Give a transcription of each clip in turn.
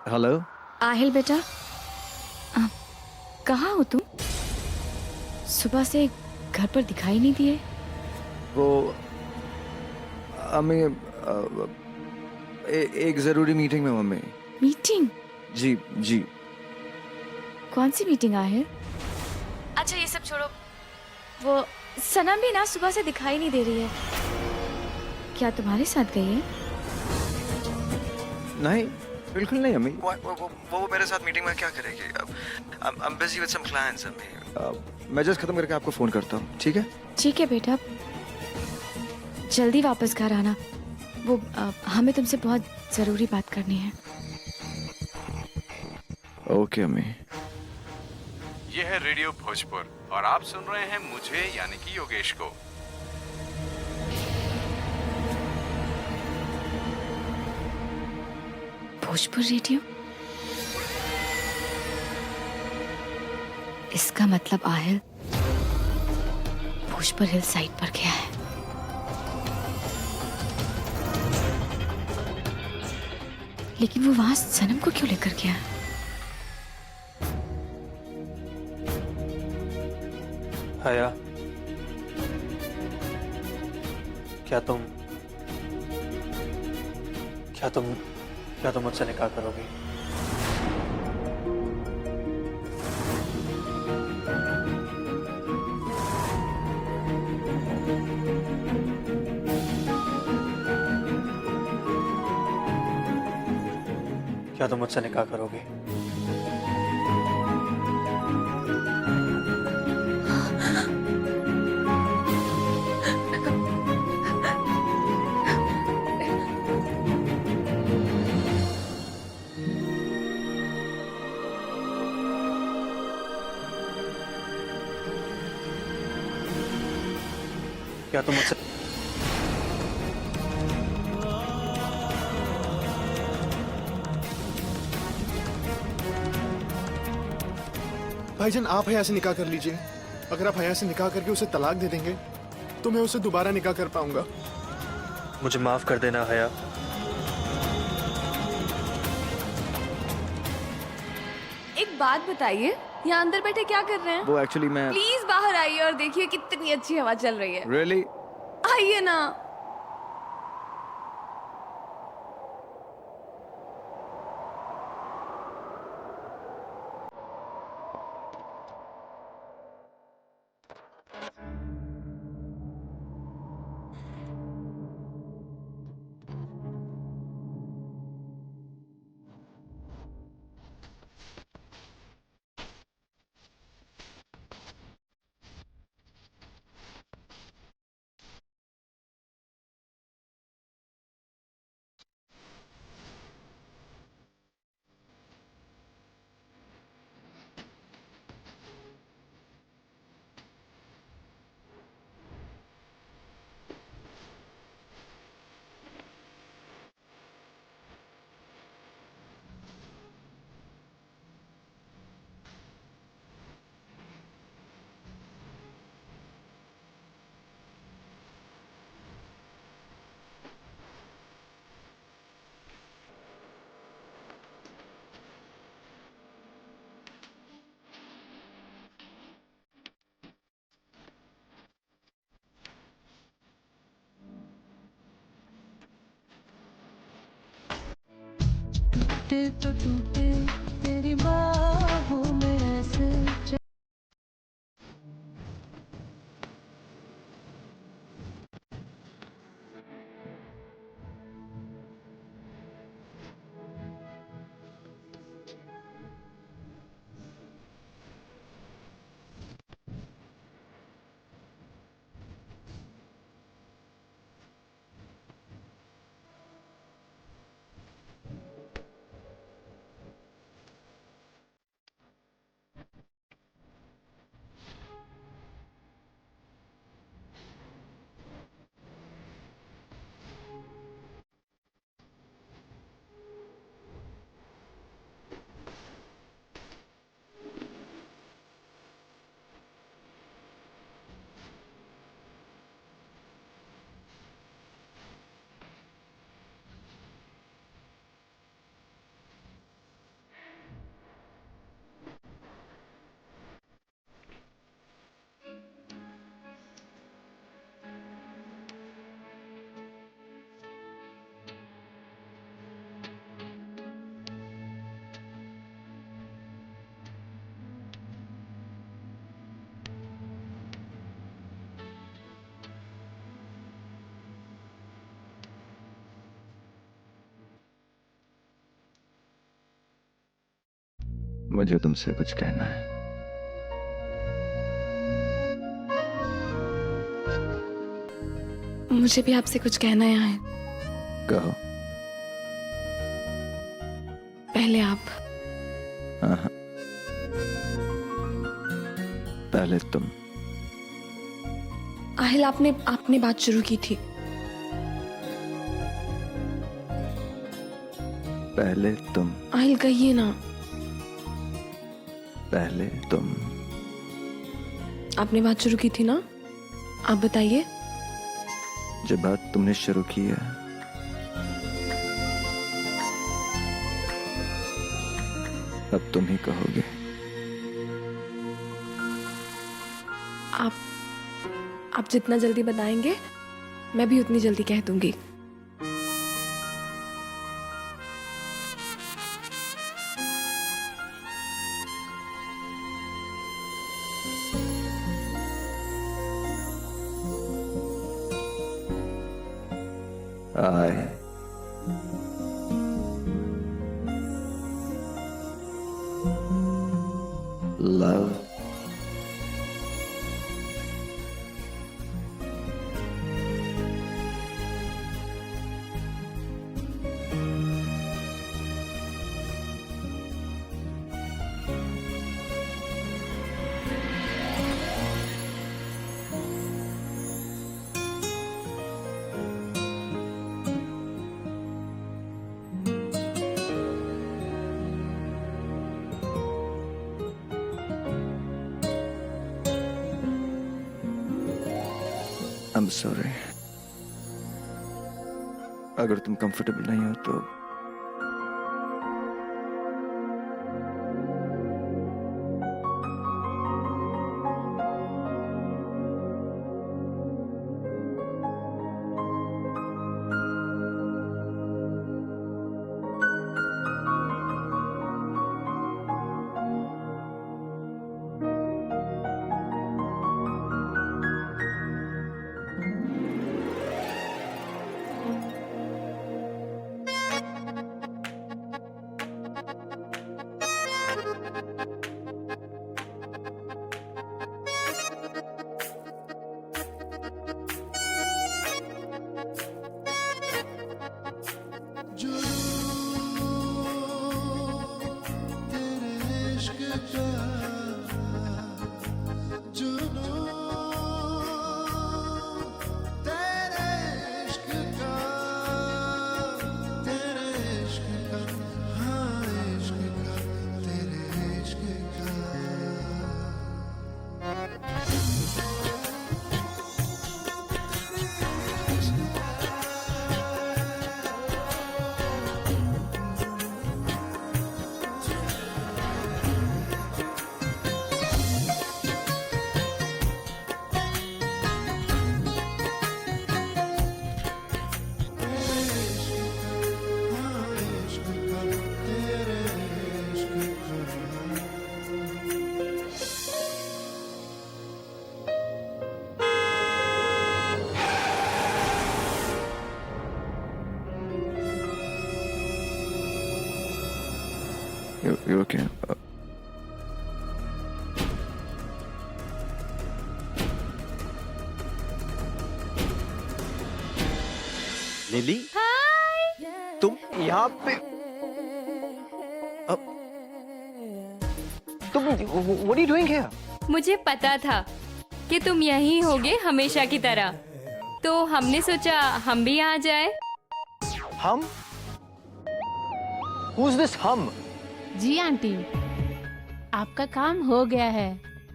Hello. Aahil बेटा, आ, कहाँ हो तुम? सुबह से घर पर दिखाई नहीं दिए। वो मम्मी एक जरूरी मीटिंग में मम्मी। मीटिंग? जी जी। कौन सी मीटिंग आहिल? अच्छा ये सब छोड़ो, वो सनम भी ना सुबह से दिखाई नहीं दे रही है। क्या तुम्हारे साथ गई है? नहीं, बिल्कुल नहीं अम्मी। वो मेरे साथ मीटिंग में क्या करेगी? I'm busy with some clients अम्मी। मैं जस्ट खत्म करके आपको फोन करता हूँ, ठीक है? ठीक है बेटा, जल्दी वापस घर आना। वो हमें तुमसे बहुत जरूरी बात करनी है। ओके अम्मी। ये है रेडियो भोजपुर और आप सुन रहे हैं मुझे यानी कि योगेश को। भोजपुर रेडियो? इसका मतलब आहिल भोजपुर हिल साइड पर गया है। लेकिन वो वहां सनम को क्यों लेकर गया? हया, क्या तुम क्या तुम क्या तुम मुझसे निकाह करोगी? क्या तुम मुझसे निकाह करोगी? क्या तुम मुझसे भाईजान, आप हया से निकाह कर लीजिए। अगर आप हया से निकाह करके उसे तलाक दे देंगे तो मैं उसे दोबारा निकाह कर पाऊंगा। मुझे माफ कर देना हया। एक बात बताइए, यहाँ अंदर बैठे क्या कर रहे हैं? वो एक्चुअली मैं प्लीज बाहर आइए और देखिए कितनी अच्छी हवा चल रही है। रियली आइए ना। टूटे तो टूटे तेरी बाहों में ऐसे। मुझे तुमसे कुछ कहना है। मुझे भी आपसे कुछ कहना है आहिल। कहो। पहले आप। हाँ। पहले तुम। आहिल, आपने बात शुरू की थी। पहले तुम। आहिल, कहिए ना। पहले तुम। आपने बात शुरू की थी ना, आप बताइए। जो बात तुमने शुरू की है, अब तुम ही कहोगे। आप जितना जल्दी बताएंगे मैं भी उतनी जल्दी कह दूंगी। I love I'm sorry. अगर तुम कंफर्टेबल नहीं हो तो you're okay. लिली, तुम यहाँ पे तुम what are you doing here? मुझे पता था कि तुम यहीं होगे हमेशा की तरह, तो हमने सोचा हम भी यहाँ जाए। हम? Who's this हम? जी आंटी, आपका काम हो गया है।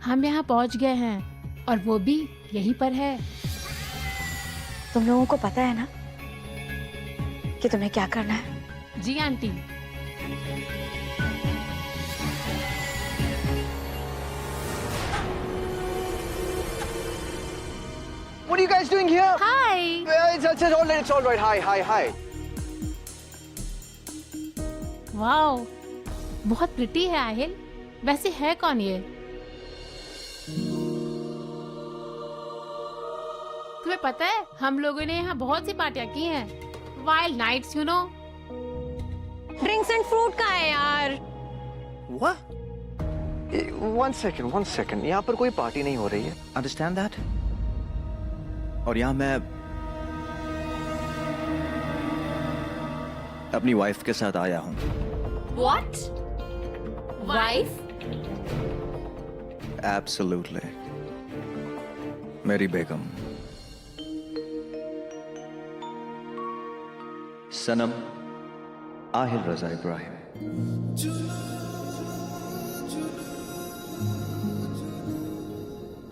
हम यहाँ पहुँच गए हैं और वो भी यहीं पर है। तुम लोगों को पता है ना कि तुम्हें क्या करना है? जी aunty. What are you guys doing here? Hi. It's all right. Hi. Wow, बहुत प्रिटी है आहिल। वैसे है कौन ये? तुम्हें पता है हम लोगों ने यहाँ बहुत सी पार्टियाँ की हैं। Wild nights, you know. Drinks and fruit कहाँ है यार? What? One second. यहाँ पर कोई पार्टी नहीं हो रही है. Understand that? और यहाँ मैं अपनी वाइफ के साथ आया हूँ. What? Wife? एब्सोल्युटली. मेरी बेगम सनम आहिल रजा इब्राहिम.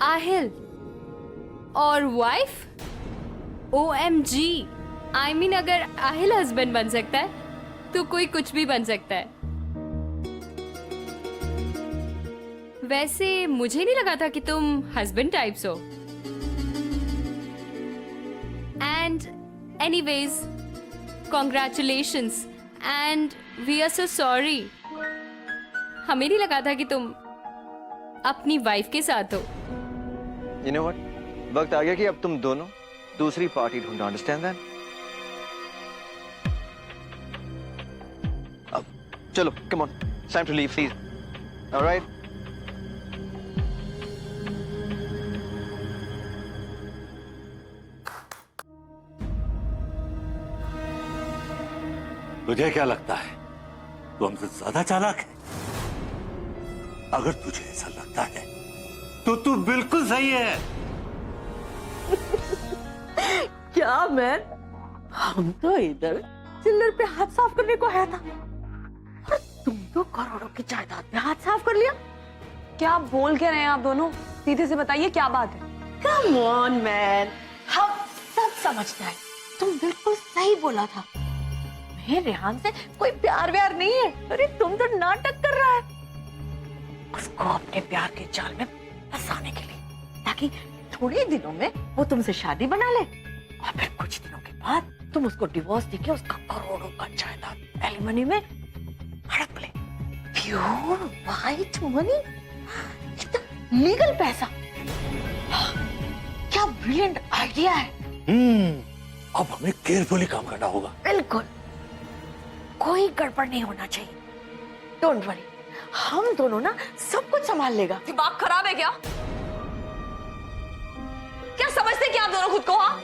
आहिल और वाइफ? OMG! I mean, अगर आहिल हस्बैंड बन सकता है तो कोई कुछ भी बन सकता है. वैसे मुझे नहीं लगा था कि तुम हस्बैंड टाइप्स हो. And anyways, congratulations and we are so sorry. हमें नहीं लगा था कि तुम अपनी वाइफ के साथ हो. You know what? वक्त आ गया कि अब तुम दोनों दूसरी पार्टी ढूंढो. Understand that? अब चलो, come on. It's time to leave, please. All right? तुझे क्या लगता है तू हमसे ज्यादा चालाक है? अगर तुझे ऐसा लगता है तो तू बिल्कुल सही है. क्या मैन, हम तो इधर चिल्लर पे हाथ साफ करने को आया था और तुम तो करोड़ों की जायदाद पे हाथ साफ कर लिया. क्या बोल के रहे हैं आप दोनों? सीधे से बताइए क्या बात है. कम ऑन मैन, हम सब समझते हैं. तुम बिल्कुल सही बोला था. मेरे रेहान से कोई प्यार व्यार नहीं है. अरे तुम तो नाटक कर रहा है उसको अपने प्यार के जाल में फंसाने के लिए, ताकि थोड़े दिनों में वो तुमसे शादी बना ले और फिर कुछ दिनों के बाद तुम उसको डिवोर्स देके उसका करोड़ों का जायदाद एलिमनी में हड़प ले. प्योर वाइट मनी, एकदम लीगल पैसा. क्या ब्रिलियंट आइडिया है. अब हमें केयरफुली काम करना होगा. बिल्कुल, कोई गड़बड़ नहीं होना चाहिए. डोंट वरी, हम दोनों ना सब कुछ संभाल लेगा. दिमाग खराब है क्या? क्या समझते क्या आप दोनों खुद को? हाँ,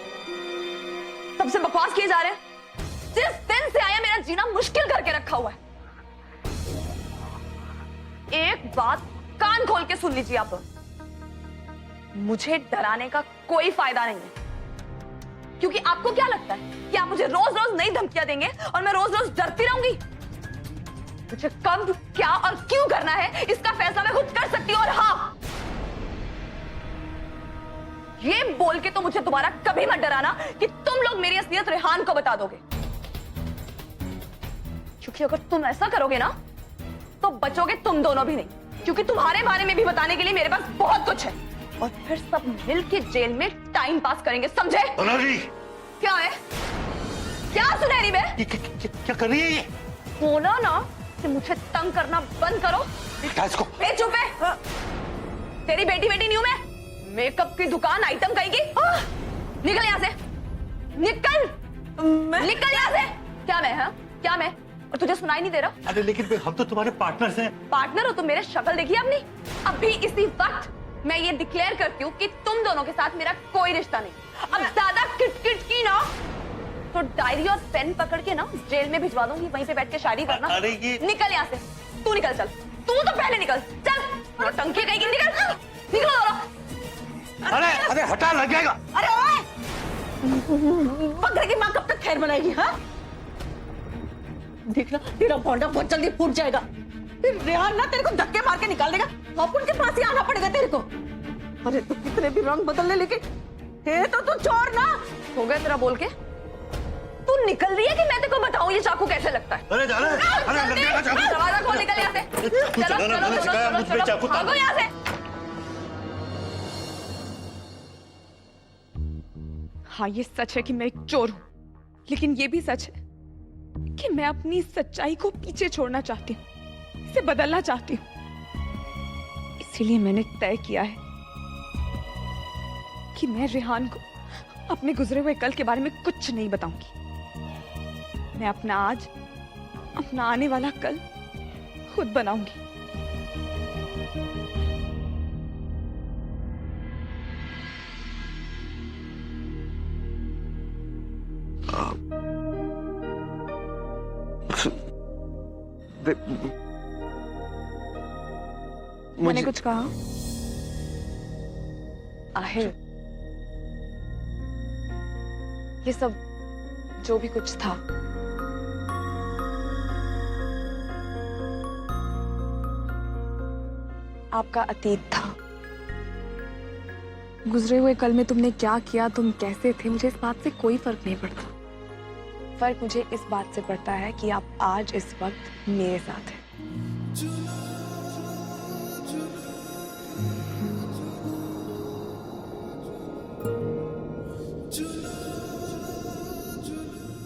सबसे बकवास किए जा रहे हैं. जिस दिन से आया मेरा जीना मुश्किल करके रखा हुआ है. एक बात कान खोल के सुन लीजिए आप दोनों. मुझे डराने का कोई फायदा नहीं है, क्योंकि आपको क्या लगता है कि आप मुझे रोज रोज नई धमकियां देंगे और मैं रोज रोज डरती रहूंगी? मुझे कब, क्या और क्यों करना है इसका फैसला मैं खुद कर सकती हूँ. और हाँ, ये बोल के तो मुझे दोबारा कभी मत डराना कि तुम लोग मेरी असलियत रेहान को बता दोगे, क्योंकि अगर तुम ऐसा करोगे ना तो बचोगे तुम दोनों भी नहीं, क्योंकि तुम्हारे बारे में भी बताने के लिए मेरे पास बहुत कुछ है. और फिर सब मिल के जेल में टाइम पास करेंगे, समझे? क्या है? क्या सुनहरी बे? क्या कर रही है ये? बोला ना कि मुझे तंग करना बंद करो. इसको चुप है. तेरी बेटी नहीं हूं मैं. मेकअप की दुकान आइटम कहेगी. निकल यहाँ से, निकल. निकल यहाँ से. क्या मैं? हाँ, क्या मैं? और तुझे सुनाई नहीं दे रहा? अरे लेकिन हम तो तुम्हारे पार्टनर्स हैं. पार्टनर हो तो मेरे शक्ल देखी आपने? अभी इसी वक्त मैं ये डिक्लेयर करती हूँ कि तुम दोनों के साथ मेरा कोई रिश्ता नहीं. अब ज्यादा किटकिट की ना तो डायरी और पेन पकड़ के ना जेल में भिजवा दूंगी. वहीं पे बैठ के शादी करना. अरे ये... निकल यहाँ से. तू निकल. चल, तू तो पहले निकल. चल, टंकी कहीं की. निकल, निकलो दोनों. अरे हटा, लग जाएगा. अरे ओए, बकरे की माँ कब तक खैर बनाएगी? हाँ, देखना तेरा भोंडा बहुत जल्दी फूट जाएगा. फिर रेहान ना तेरे को धक्के मार के निकाल देगा. अपन के पास ही आना पड़ेगा तेरे को. अरे तू कितने भी रंग बदल ले, लेकिन हे तो तू चोर ना. हो गया तेरा बोल के? तू निकल रही है कि मैं तेरे को बताऊं ये चाकू कैसे लगता है? अरे जाना. अरे लग जाएगा चाकू. दरवाजा खोल, निकल यहाँ से. चलो, भागो यहाँ से. हाँ, ये सच है कि मैं एक चोर हूं, लेकिन ये भी सच है कि मैं अपनी सच्चाई को पीछे छोड़ना चाहती हूँ, इसे बदलना चाहती हूँ. इसीलिए मैंने तय किया है कि मैं रेहान को अपने गुजरे हुए कल के बारे में कुछ नहीं बताऊंगी. मैं अपना आज, अपना आने वाला कल खुद बनाऊंगी. मैंने कुछ कहा? आहिर, ये सब जो भी कुछ था, आपका अतीत था। गुजरे हुए कल में तुमने क्या किया, तुम कैसे थे, मुझे इस बात से कोई फर्क नहीं पड़ता। फर्क मुझे इस बात से पड़ता है कि आप आज इस वक्त मेरे साथ हैं।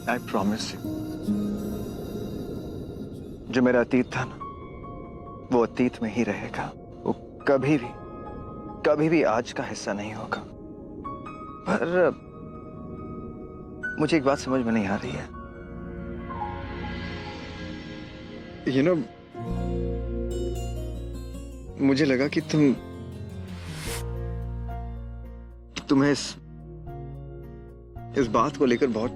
I promise you, जो मेरा अतीत था ना, वो अतीत में ही रहेगा। वो कभी भी आज का हिस्सा नहीं होगा। पर मुझे एक बात समझ में नहीं आ रही है। You know, मुझे लगा कि तुम्हें इस बात को लेकर बहुत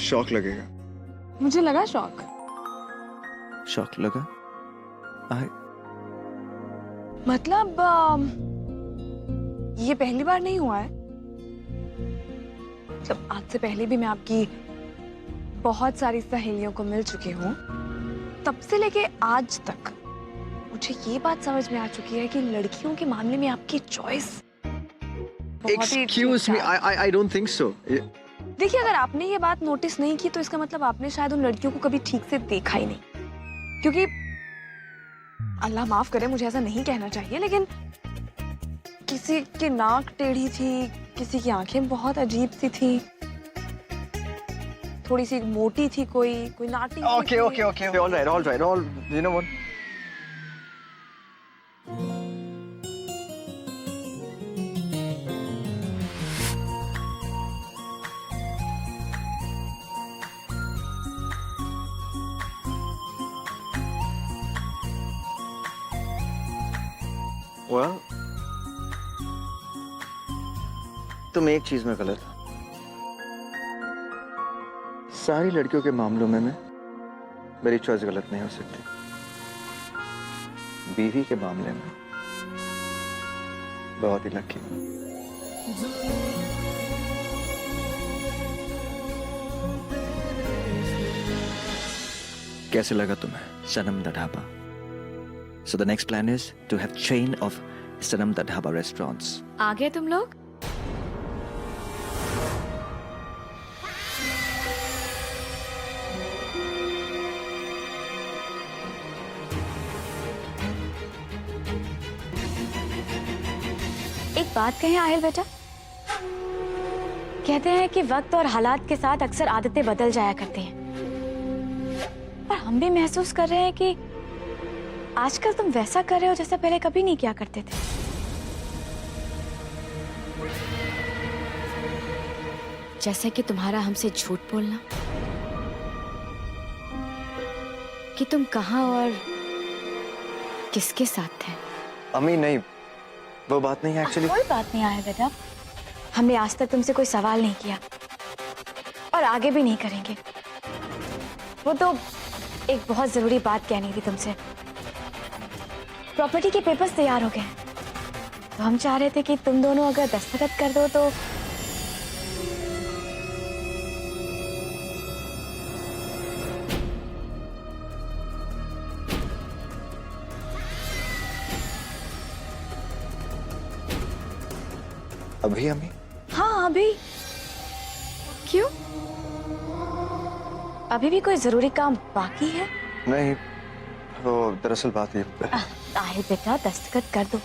शौक लगेगा। मुझे लगा शौक लगा? मतलब ये पहली बार नहीं हुआ है। मतलब आज से पहले भी मैं आपकी बहुत सारी सहेलियों को मिल चुकी हूँ। तब से लेके आज तक मुझे ये बात समझ में आ चुकी है कि लड़कियों के मामले में आपकी choice Excuse me, I don't think so. देखिए, अगर आपने ये बात नोटिस नहीं की तो इसका मतलब आपने शायद उन लड़कियों को कभी ठीक से देखा ही नहीं। क्योंकि अल्लाह माफ करे, मुझे ऐसा नहीं कहना चाहिए, लेकिन किसी की नाक टेढ़ी थी, किसी की आंखें बहुत अजीब सी थी, थोड़ी सी मोटी थी, कोई नाटी। Okay, all right. You know what? Well, तुम एक चीज में गलत हो। सारी लड़कियों के मामलों में मेरी चॉइस गलत नहीं हो सकती। बीवी के मामले में बहुत ही लकी। कैसे लगा तुम्हें Sanam the dhaba? So the next plan is to have chain of Sanam the Dhaba restaurants. आ गए तुम लोग? एक बात कहें आहिल बेटा, कहते हैं कि वक्त और हालात के साथ अक्सर आदतें बदल जाया करती हैं। और हम भी महसूस कर रहे हैं कि आजकल तुम वैसा कर रहे हो जैसा पहले कभी नहीं किया करते थे। जैसे कि तुम्हारा हमसे झूठ बोलना कि तुम कहाँ और किसके साथ थे। अम्मी नहीं, वो बात नहीं है एक्चुअली। कोई बात नहीं आया बेटा, हमने आज तक तुमसे कोई सवाल नहीं किया और आगे भी नहीं करेंगे। वो तो एक बहुत जरूरी बात कहनी थी तुमसे। प्रॉपर्टी के पेपर्स तैयार हो गए, तो हम चाह रहे थे कि तुम दोनों अगर दस्तखत कर दो तो। अभी अम्मी? हाँ अभी। क्यों? अभी भी कोई जरूरी काम बाकी है? नहीं, वो दरअसल बात ये। आहिल बेटा, दस्तखत कर दो,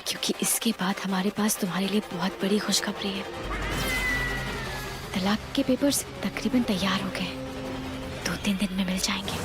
क्योंकि इसके बाद हमारे पास तुम्हारे लिए बहुत बड़ी खुशखबरी है। तलाक के पेपर्स तकरीबन तैयार हो गए, 2-3 दिन में मिल जाएंगे।